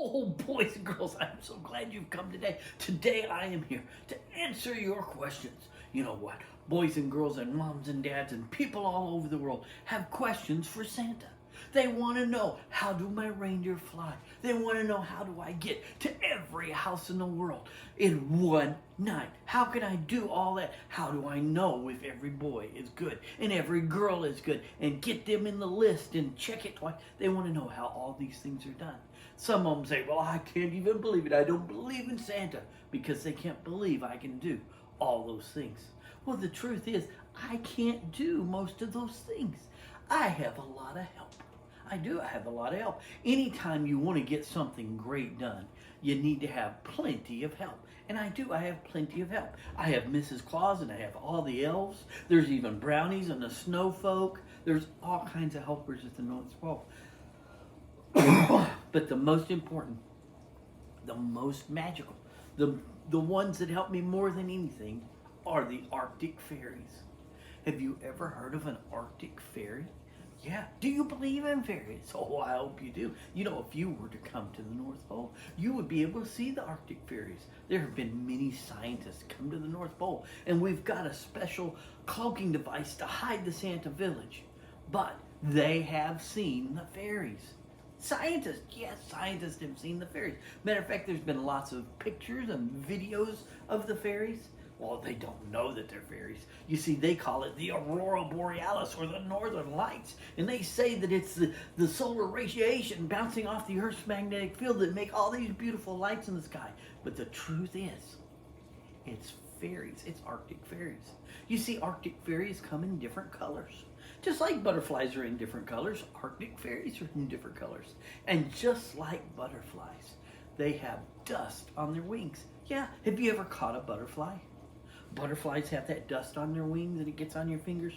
Oh, boys and girls, I'm so glad you've come today. Today I am here to answer your questions. You know what? Boys and girls and moms and dads and people all over the world have questions for Santa. They want to know, how do my reindeer fly? They want to know, how do I get to every house in the world in one night? How can I do all that? How do I know if every boy is good and every girl is good and get them in the list and check it twice? They want to know how all these things are done. Some of them say, well, I can't even believe it. I don't believe in Santa, because they can't believe I can do all those things. Well, the truth is, I can't do most of those things. I have a lot of help. I have a lot of help. Anytime you want to get something great done, you need to have plenty of help. And I have plenty of help. I have Mrs. Claus and I have all the elves. There's even brownies and the snow folk. There's all kinds of helpers at the North Pole. But the most important, the most magical, the ones that help me more than anything are the Arctic fairies. Have you ever heard of an Arctic fairy? Yeah. Do you believe in fairies? Oh, I hope you do. You know, if you were to come to the North Pole, you would be able to see the Arctic fairies. There have been many scientists come to the North Pole, and we've got a special cloaking device to hide the Santa village. But they have seen the fairies. Scientists, yes, scientists have seen the fairies. Matter of fact, there's been lots of pictures and videos of the fairies. Well, they don't know that they're fairies. You see, they call it the aurora borealis, or the northern lights. And they say that it's the solar radiation bouncing off the Earth's magnetic field that make all these beautiful lights in the sky. But the truth is, it's fairies. It's Arctic fairies. You see, Arctic fairies come in different colors. Just like butterflies are in different colors, Arctic fairies are in different colors. And just like butterflies, they have dust on their wings. Yeah, have you ever caught a butterfly? Butterflies have that dust on their wings and it gets on your fingers.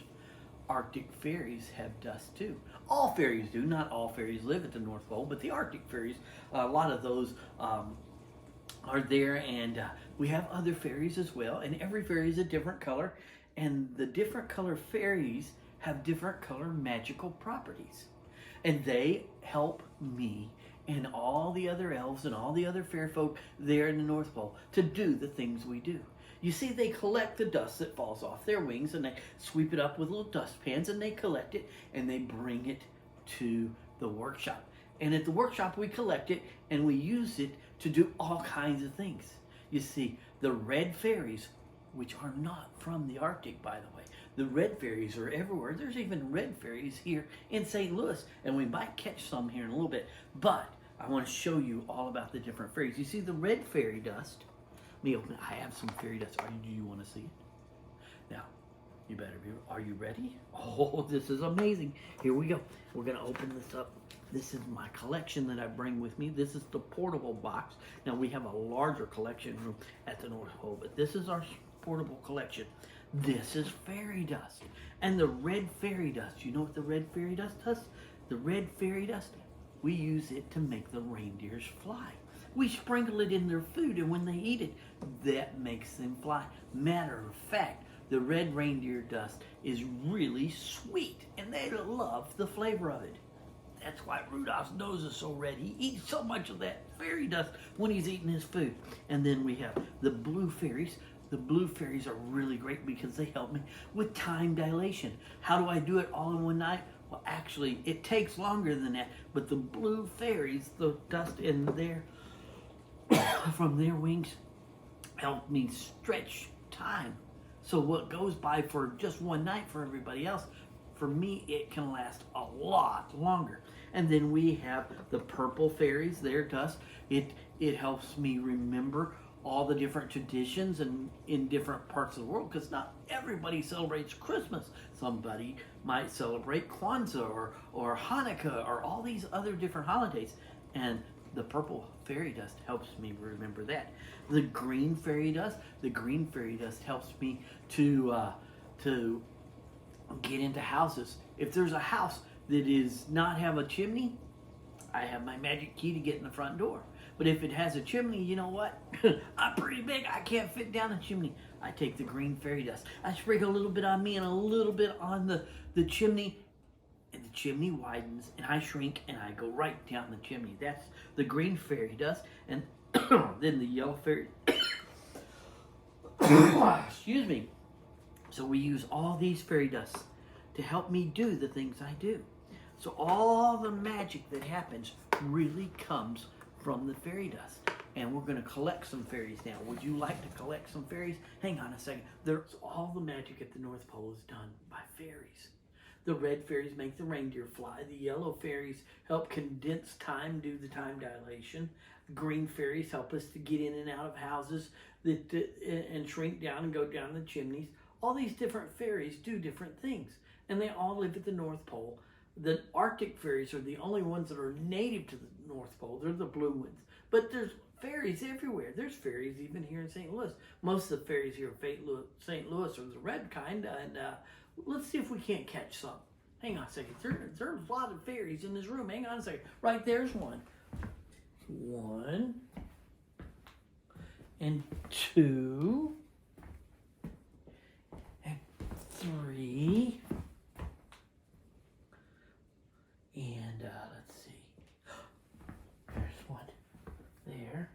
Arctic fairies have dust too. All fairies do. Not all fairies live at the North Pole, but the Arctic fairies, a lot of those are there, and we have other fairies as well, and every fairy is a different color, and the different color fairies have different color magical properties, and they help me and all the other elves and all the other fair folk there in the North Pole to do the things we do. You see, they collect the dust that falls off their wings, and they sweep it up with little dustpans, and they collect it, and they bring it to the workshop. And at the workshop, we collect it, and we use it to do all kinds of things. You see, the red fairies, which are not from the Arctic, by the way, the red fairies are everywhere. There's even red fairies here in St. Louis, and we might catch some here in a little bit. But I want to show you all about the different fairies. You see, the red fairy dust. Let me open it. I have some fairy dust. Do you want to see it? Now, you better be. Are you ready? Oh, this is amazing. Here we go. We're going to open this up. This is my collection that I bring with me. This is the portable box. Now, we have a larger collection room at the North Pole, but this is our portable collection. This is fairy dust. And the red fairy dust, you know what the red fairy dust does? The red fairy dust, we use it to make the reindeers fly. We sprinkle it in their food, and when they eat it, that makes them fly. Matter of fact, the red reindeer dust is really sweet, and they love the flavor of it. That's why Rudolph's nose is so red. He eats so much of that fairy dust when he's eating his food. And then we have the blue fairies. The blue fairies are really great because they help me with time dilation. How do I do it all in one night? Well, actually, it takes longer than that. But the blue fairies, the dust in there from their wings, help me stretch time. So what goes by for just one night for everybody else, for me, it can last a lot longer. And then we have the purple fairies, their dust. It helps me remember all the different traditions and in different parts of the world, because not everybody celebrates Christmas. Somebody might celebrate Kwanzaa or Hanukkah or all these other different holidays. And the purple fairy dust helps me remember that. The green fairy dust helps me to get into houses. If there's a house that does not have a chimney, I have my magic key to get in the front door. But if it has a chimney, you know what? I'm pretty big. I can't fit down a chimney. I take the green fairy dust. I sprinkle a little bit on me and a little bit on the chimney, and the chimney widens and I shrink and I go right down the chimney. That's the green fairy dust. And then the yellow fairy, excuse me. So we use all these fairy dusts to help me do the things I do. So all the magic that happens really comes from the fairy dust. And we're going to collect some fairies now. Would you like to collect some fairies? Hang on a second. All the magic at the North Pole is done by fairies. The red fairies make the reindeer fly. The yellow fairies help condense time, do the time dilation. Green fairies help us to get in and out of houses and shrink down and go down the chimneys. All these different fairies do different things. And they all live at the North Pole. The Arctic fairies are the only ones that are native to the North Pole. They're the blue ones. But there's fairies everywhere. There's fairies even here in St. Louis. Most of the fairies here in St. Louis are the red kind. And let's see if we can't catch some. Hang on a second. There's a lot of fairies in this room. Hang on a second. Right there's one. 1 and 2 and 3. And let's see. There's one there.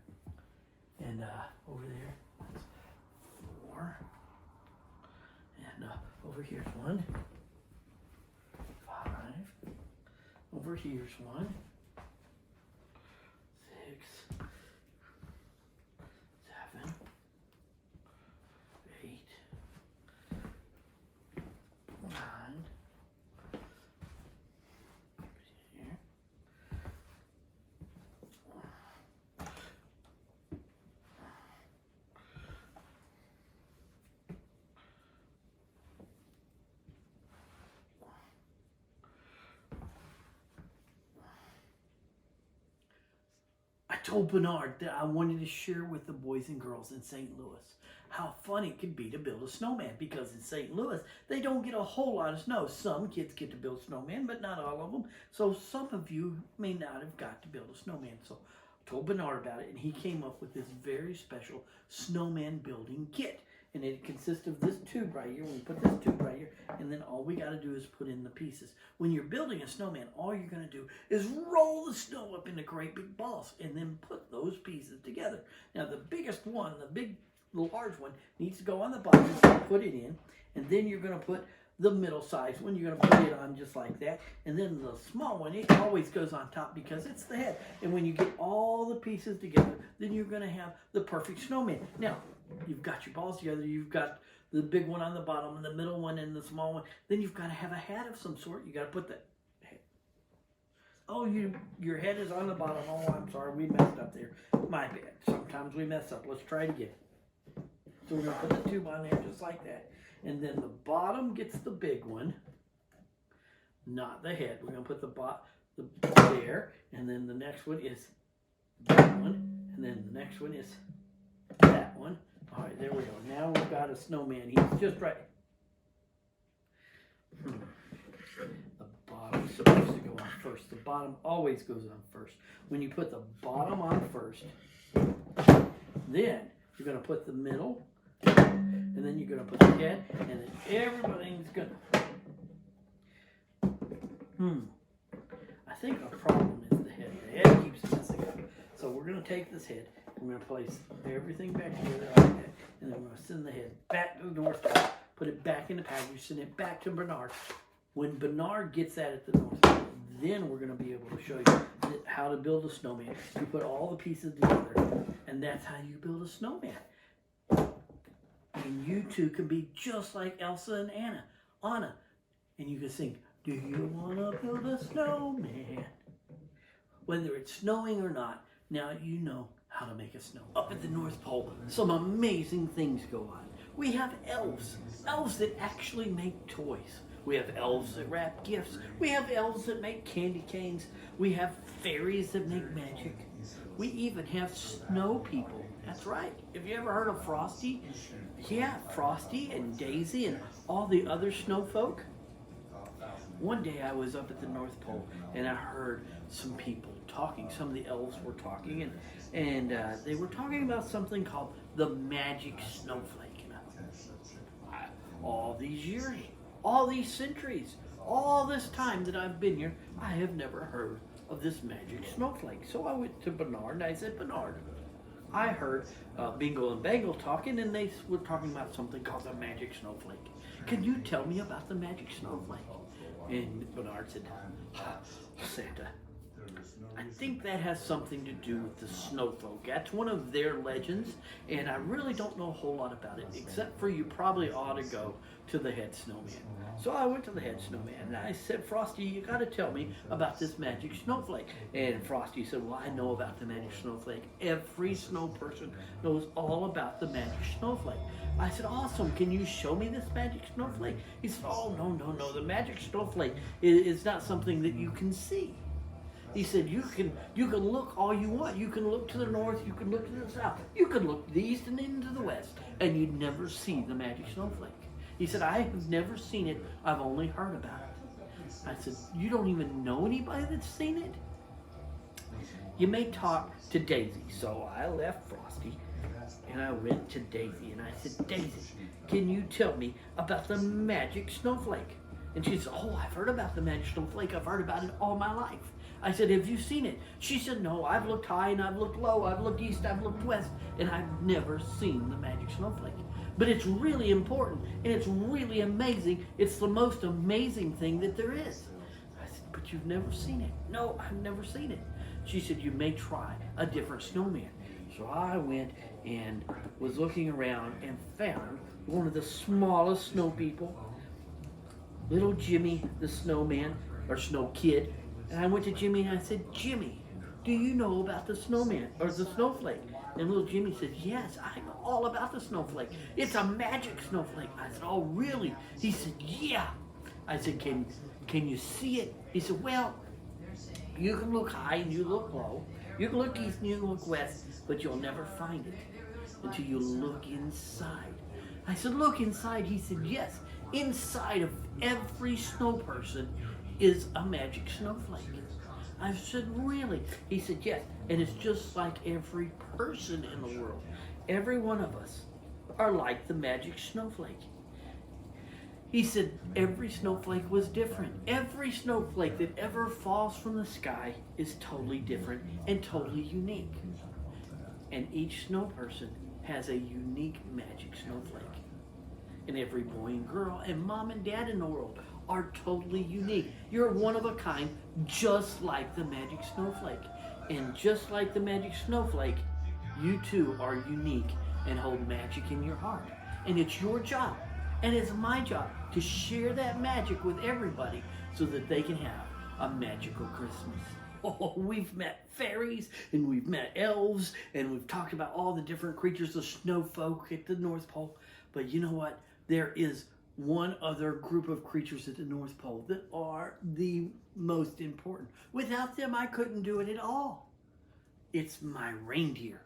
And over there, that's 4. And over here's 1. 5. Over here's 1. 6. 7. 8. 9. I told Bernard that I wanted to share with the boys and girls in St. Louis how fun it could be to build a snowman, because in St. Louis, they don't get a whole lot of snow. Some kids get to build snowmen, but not all of them. So some of you may not have got to build a snowman. So I told Bernard about it, and he came up with this very special snowman building kit. And it consists of this tube right here. We put this tube right here, and then all we got to do is put in the pieces. When you're building a snowman, all you're going to do is roll the snow up into great big balls and then put those pieces together. Now, the biggest one, the large one, needs to go on the bottom, so put it in, and then you're going to put the middle-sized one. You're going to put it on just like that, and then the small one, it always goes on top because it's the head. And when you get all the pieces together, then you're going to have the perfect snowman. Now, you've got your balls together, you've got the big one on the bottom and the middle one and the small one. Then you've got to have a hat of some sort. You got to put the head. Oh, your head is on the bottom. Oh, I'm sorry, we messed up there. My bad. Sometimes we mess up. Let's try it again. So we're going to put the tube on there just like that. And then the bottom gets the big one, not the head. We're going to put the there, and then the next one is that one, and then the next one is that one. All right, there we go. Now we've got a snowman. He's just right. The bottom's supposed to go on first. The bottom always goes on first. When you put the bottom on first, then you're going to put the middle, and then you're going to put the head, and then everything's going to... I think our problem is the head. The head keeps messing up. So we're going to take this head, we're going to place everything back together like that, and then we're going to send the head back to the North Pole, put it back in the package, send it back to Bernard. When Bernard gets that at the North Pole, then we're going to be able to show you how to build a snowman. You put all the pieces together, and that's how you build a snowman. And you two can be just like Elsa and Anna. And you can sing, "Do you want to build a snowman?" Whether it's snowing or not, now you know how to make a snow. Up at the North Pole, some amazing things go on. We have elves that actually make toys. We have elves that wrap gifts. We have elves that make candy canes. We have fairies that make magic. We even have snow people. That's right. Have you ever heard of Frosty? Yeah, Frosty and Daisy and all the other snow folk. One day I was up at the North Pole and I heard some people talking. Some of the elves were talking, and they were talking about something called the magic snowflake. And all these years, all these centuries, all this time that I've been here, I have never heard of this magic snowflake. So I went to Bernard and I said, Bernard, I heard Bingo and Bangle talking, and they were talking about something called the magic snowflake. Can you tell me about the magic snowflake? And Bernard said, Santa, I think that has something to do with the snowfolk. That's one of their legends, and I really don't know a whole lot about it, except for you probably ought to go to the head snowman. So I went to the head snowman, and I said, Frosty, you got to tell me about this magic snowflake. And Frosty said, well, I know about the magic snowflake. Every snow person knows all about the magic snowflake. I said, awesome, can you show me this magic snowflake? He said, oh, no, the magic snowflake is not something that you can see. He said, you can look all you want. You can look to the north, you can look to the south, you can look to the east and into the west, and you'd never see the magic snowflake. He said, I have never seen it, I've only heard about it. I said, you don't even know anybody that's seen it? You may talk to Daisy. So I left Frosty and I went to Daisy and I said, Daisy, can you tell me about the magic snowflake? And she said, oh, I've heard about the magic snowflake. I've heard about it all my life. I said, have you seen it? She said, no, I've looked high and I've looked low, I've looked east, I've looked west, and I've never seen the magic snowflake. But it's really important and it's really amazing. It's the most amazing thing that there is. I said, but you've never seen it. No, I've never seen it. She said, you may try a different snowman. So I went and was looking around and found one of the smallest snow people, little Jimmy the snowman, or snow kid. And I went to Jimmy and I said, Jimmy, do you know about the snowman, or the snowflake? And little Jimmy said, yes, I know all about the snowflake. It's a magic snowflake. I said, oh, really? He said, yeah. I said, can you see it? He said, well, you can look high and you look low. You can look east and you can look west, but you'll never find it until you look inside. I said, look inside. He said, yes. Inside of every snow person is a magic snowflake. I said, really? He said, yes. And it's just like every person in the world. Every one of us are like the magic snowflake. He said, every snowflake was different. Every snowflake that ever falls from the sky is totally different and totally unique. And each snow person has a unique magic snowflake. And every boy and girl and mom and dad in the world are totally unique. You're one of a kind, just like the magic snowflake. And just like the magic snowflake, you too are unique and hold magic in your heart. And it's your job, and it's my job, to share that magic with everybody so that they can have a magical Christmas. Oh, we've met fairies, and we've met elves, and we've talked about all the different creatures, the snow folk at the North Pole. But you know what? There is one other group of creatures at the North Pole that are the most important. Without them, I couldn't do it at all. It's my reindeer.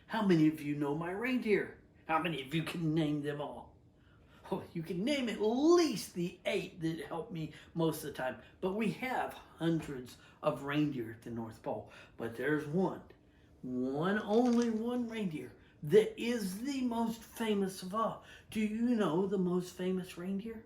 How many of you know my reindeer? How many of you can name them all? Oh, you can name at least the 8 that help me most of the time. But we have hundreds of reindeer at the North Pole. But there's only one reindeer that is the most famous of all. Do you know the most famous reindeer?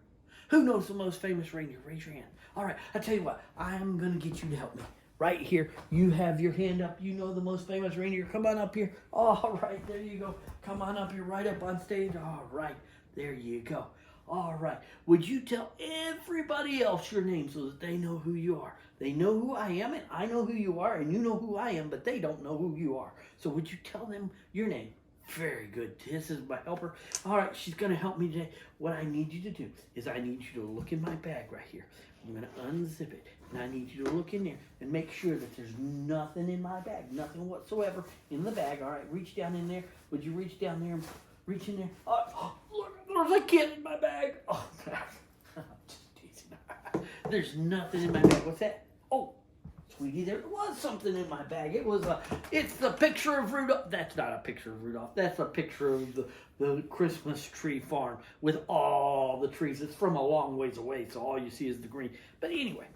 Who knows the most famous reindeer? Raise your hand. All right, I'll tell you what. I'm going to get you to help me. Right here, you have your hand up. You know the most famous reindeer. Come on up here. All right, there you go. Come on up here, right up on stage. All right, there you go. All right. Would you tell everybody else your name so that they know who you are? They know who I am, and I know who you are, and you know who I am, but they don't know who you are. So would you tell them your name? Very good. This is my helper. All right, she's going to help me today. What I need you to do is I need you to look in my bag right here. I'm going to unzip it, and I need you to look in there and make sure that there's nothing in my bag, nothing whatsoever in the bag. All right, reach down in there. Would you reach down there and reach in there? Oh, look, there's a kid in my bag. Oh, I'm just teasing. There's nothing in my bag. What's that? Oh, sweetie, there was something in my bag. It's the picture of Rudolph. That's not a picture of Rudolph. That's a picture of the Christmas tree farm with all the trees. It's from a long ways away, so all you see is the green. But anyway,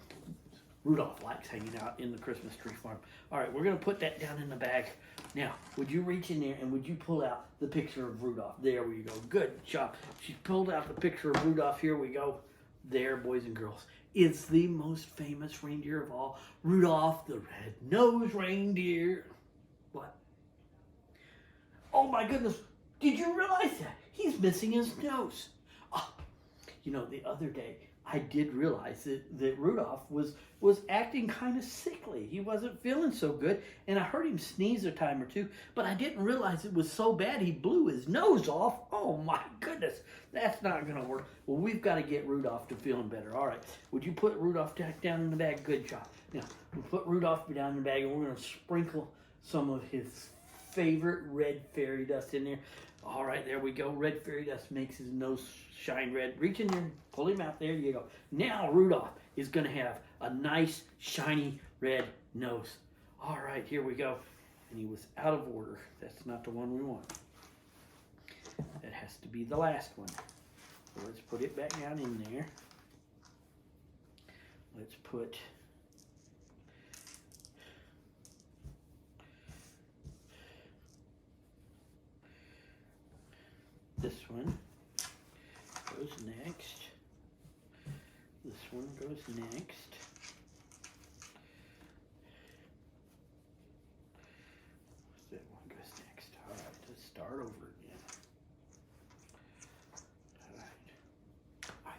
Rudolph likes hanging out in the Christmas tree farm. All right, we're going to put that down in the bag. Now, would you reach in there and would you pull out the picture of Rudolph? There we go. Good job. She pulled out the picture of Rudolph. Here we go. There, boys and girls, is the most famous reindeer of all, Rudolph the Red-Nosed Reindeer. What? Oh my goodness, did you realize that? He's missing his nose. Oh, you know, the other day, I did realize that Rudolph was acting kind of sickly. He wasn't feeling so good, and I heard him sneeze a time or two, but I didn't realize it was so bad he blew his nose off. Oh my goodness, that's not going to work. Well, we've got to get Rudolph to feeling better. All right, would you put Rudolph down in the bag? Good job. Now, we'll put Rudolph down in the bag, and we're going to sprinkle some of his favorite red fairy dust in there. All right, there we go. Red fairy dust makes his nose shine red. Reach in there, pull him out. There you go. Now Rudolph is going to have a nice, shiny red nose. All right, here we go. And he was out of order. That's not the one we want. That has to be the last one. So let's put it back down in there. Let's put this one goes next. This one goes next. That one goes next. All right, let's start over again. All right,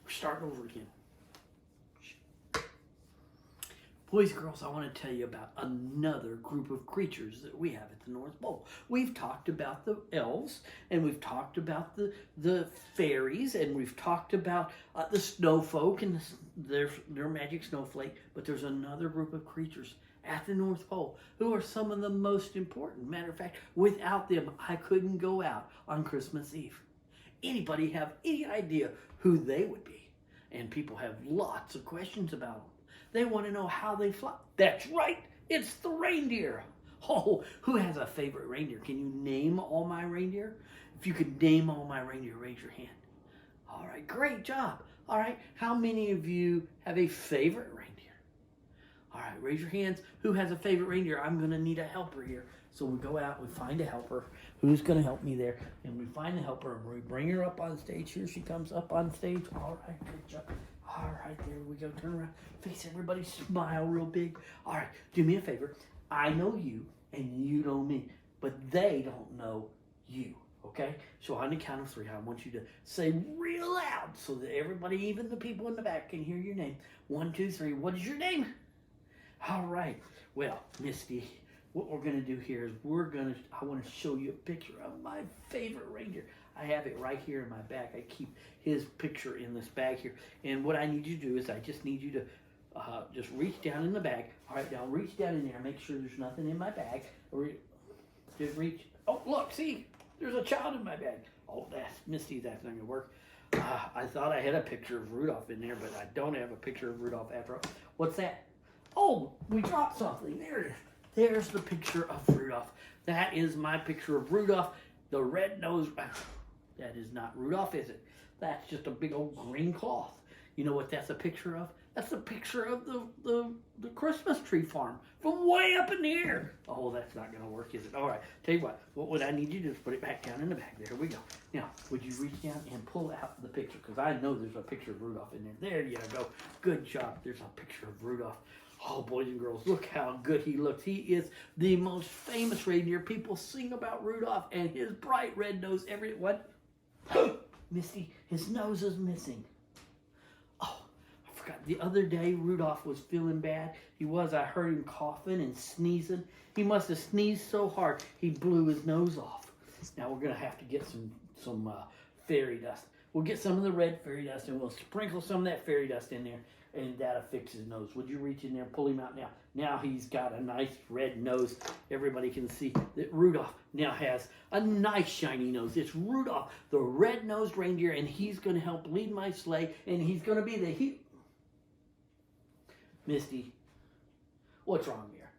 we're starting over again. Boys, girls, I want to tell you about another group of creatures that we have at the North Pole. We've talked about the elves, and we've talked about the fairies, and we've talked about the snow folk and their magic snowflake, but there's another group of creatures at the North Pole who are some of the most important. Matter of fact, without them, I couldn't go out on Christmas Eve. Anybody have any idea who they would be? And people have lots of questions about them. They want to know how they fly. That's right, it's the reindeer. Oh, who has a favorite reindeer? Can you name all my reindeer? If you could name all my reindeer, raise your hand. All right, great job. All right, how many of you have a favorite reindeer? All right, raise your hands. Who has a favorite reindeer? I'm going to need a helper here. So we go out, we find a helper. Who's going to help me there? And we find the helper, and we bring her up on stage. Here she comes up on stage. All right, good job. All right, there we go. Turn around, face everybody, smile real big. All right, do me a favor. I know you, and you know me, but they don't know you, okay? So on the count of three, I want you to say real loud so that everybody, even the people in the back, can hear your name. 1, 2, 3. What is your name? All right. Well, Misty, what we're going to do here is I want to show you a picture of my favorite reindeer. I have it right here in my bag. I keep his picture in this bag here. And what I need you to do is I just need you to just reach down in the bag. All right, now reach down in there. Make sure there's nothing in my bag. Just reach. Oh, look, see, there's a child in my bag. Oh, that's Misty. That's not going to work. I thought I had a picture of Rudolph in there, but I don't have a picture of Rudolph after all. What's that? Oh, we dropped something. There it is. There's the picture of Rudolph. That is my picture of Rudolph, the red-nosed. That is not Rudolph, is it? That's just a big old green cloth. You know what that's a picture of? That's a picture of the Christmas tree farm from way up in the air. Oh, that's not going to work, is it? All right, tell you what would I need you to do is put it back down in the bag. There we go. Now, would you reach down and pull out the picture? Because I know there's a picture of Rudolph in there. There you go. Good job. There's a picture of Rudolph. Oh, boys and girls, look how good he looks. He is the most famous reindeer. People sing about Rudolph and his bright red nose. What? Misty, his nose is missing. Oh, I forgot. The other day, Rudolph was feeling bad. I heard him coughing and sneezing. He must have sneezed so hard, he blew his nose off. Now we're going to have to get some fairy dust. We'll get some of the red fairy dust, and we'll sprinkle some of that fairy dust in there, and that'll fix his nose. Would you reach in there and pull him out now? Now he's got a nice red nose. Everybody can see that Rudolph now has a nice shiny nose. It's Rudolph, the red-nosed reindeer, and he's going to help lead my sleigh, and he's going to be the Misty, what's wrong here?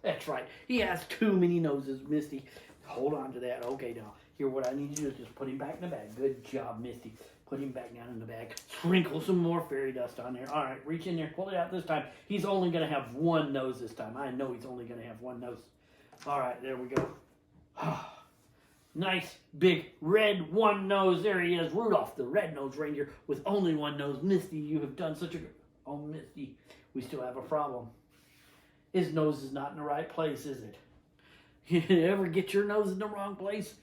That's right. He has too many noses, Misty. Hold on to that. Okay, now, here what I need you to do is just put him back in the bag. Good job, Misty. Put him back down in the bag. Sprinkle some more fairy dust on there. All right, reach in there. Pull it out this time. He's only going to have one nose this time. I know he's only going to have one nose. All right, there we go. Nice, big, red, one nose. There he is, Rudolph, the red-nosed reindeer with only one nose. Misty, you have done such a good... Oh, Misty, we still have a problem. His nose is not in the right place, is it? You ever get your nose in the wrong place?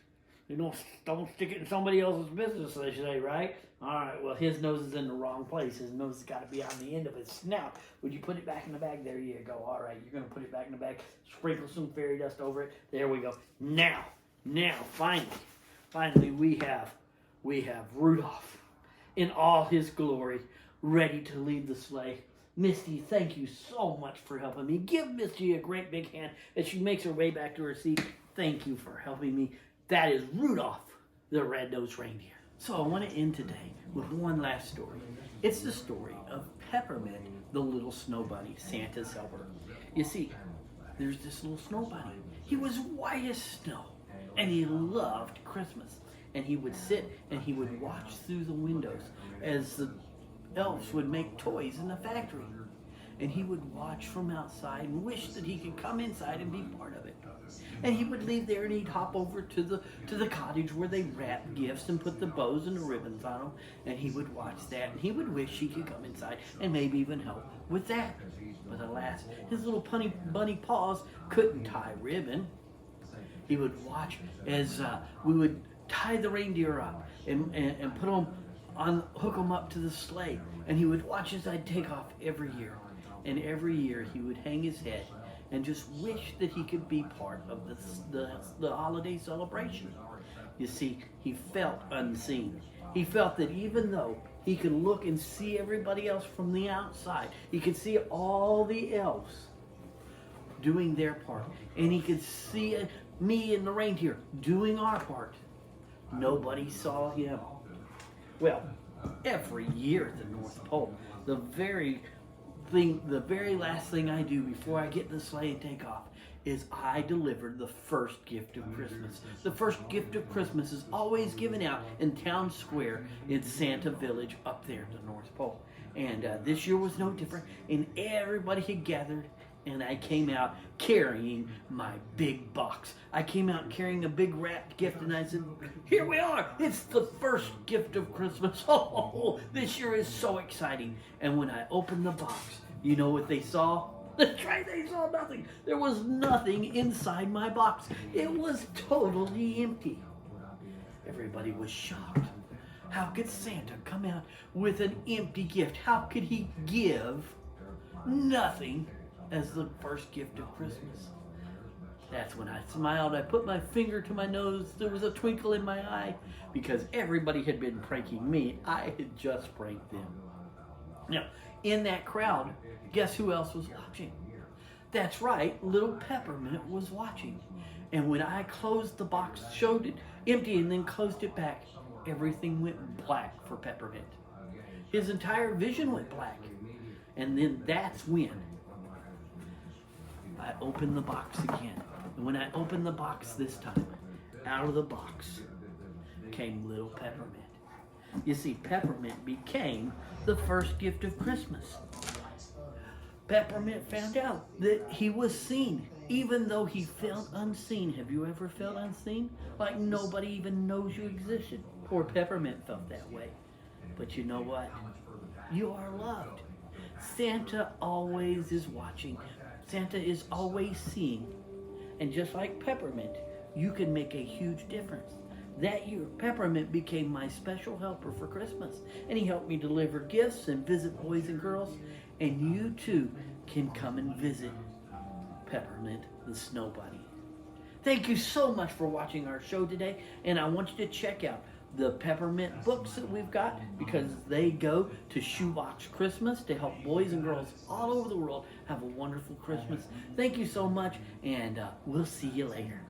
You don't stick it in somebody else's business, they say, right? All right, well, his nose is in the wrong place. His nose has got to be on the end of his snout. Would you put it back in the bag? There you go. All right, you're going to put it back in the bag. Sprinkle some fairy dust over it. There we go. Now, finally, we have Rudolph in all his glory, ready to lead the sleigh. Misty, thank you so much for helping me. Give Misty a great big hand as she makes her way back to her seat. Thank you for helping me. That is Rudolph, the red-nosed reindeer. So I want to end today with one last story. It's the story of Peppermint, the little snow bunny, Santa's helper. You see, there's this little snow bunny. He was white as snow, and he loved Christmas. And he would sit and he would watch through the windows as the elves would make toys in the factory. And he would watch from outside and wish that he could come inside and be part of it. And he would leave there and he'd hop over to the cottage where they wrapped gifts and put the bows and the ribbons on them. And he would watch that and he would wish he could come inside and maybe even help with that. But alas, his little bunny paws couldn't tie ribbon. He would watch as we would tie the reindeer up and put them on, hook them up to the sleigh. And he would watch as I'd take off every year. And every year he would hang his head and just wish that he could be part of the holiday celebration. You see, he felt unseen. He felt that even though he could look and see everybody else from the outside, he could see all the elves doing their part, and he could see me and the reindeer doing our part. Nobody saw him. Well, every year at the North Pole, the very last thing I do before I get in the sleigh and take off is I deliver the first gift of Christmas. The first gift of Christmas is always given out in Town Square in Santa Village up there at the North Pole. And this year was no different, and everybody had gathered, and I came out carrying my big box. I came out carrying a big wrapped gift, and I said, here we are, it's the first gift of Christmas. Oh, this year is so exciting. And when I opened the box, you know what they saw? That's right, they saw nothing. There was nothing inside my box. It was totally empty. Everybody was shocked. How could Santa come out with an empty gift? How could he give nothing as the first gift of Christmas? That's when I smiled. I put my finger to my nose. There was a twinkle in my eye because everybody had been pranking me. I had just pranked them. Now, in that crowd, guess who else was watching? That's right, little Peppermint was watching. And when I closed the box, showed it empty, and then closed it back, everything went black for Peppermint. His entire vision went black. And then that's when I opened the box again. And when I opened the box this time, out of the box came little Peppermint. You see, Peppermint became the first gift of Christmas. Peppermint found out that he was seen, even though he felt unseen. Have you ever felt unseen? Like nobody even knows you existed. Poor Peppermint felt that way. But you know what? You are loved. Santa always is watching. Santa is always seeing. And just like Peppermint, you can make a huge difference. That year, Peppermint became my special helper for Christmas. And he helped me deliver gifts and visit boys and girls. And you too can come and visit Peppermint the Snow Bunny. Thank you so much for watching our show today. And I want you to check out the Peppermint books that we've got, because they go to Shoebox Christmas to help boys and girls all over the world have a wonderful Christmas. Thank you so much, and we'll see you later.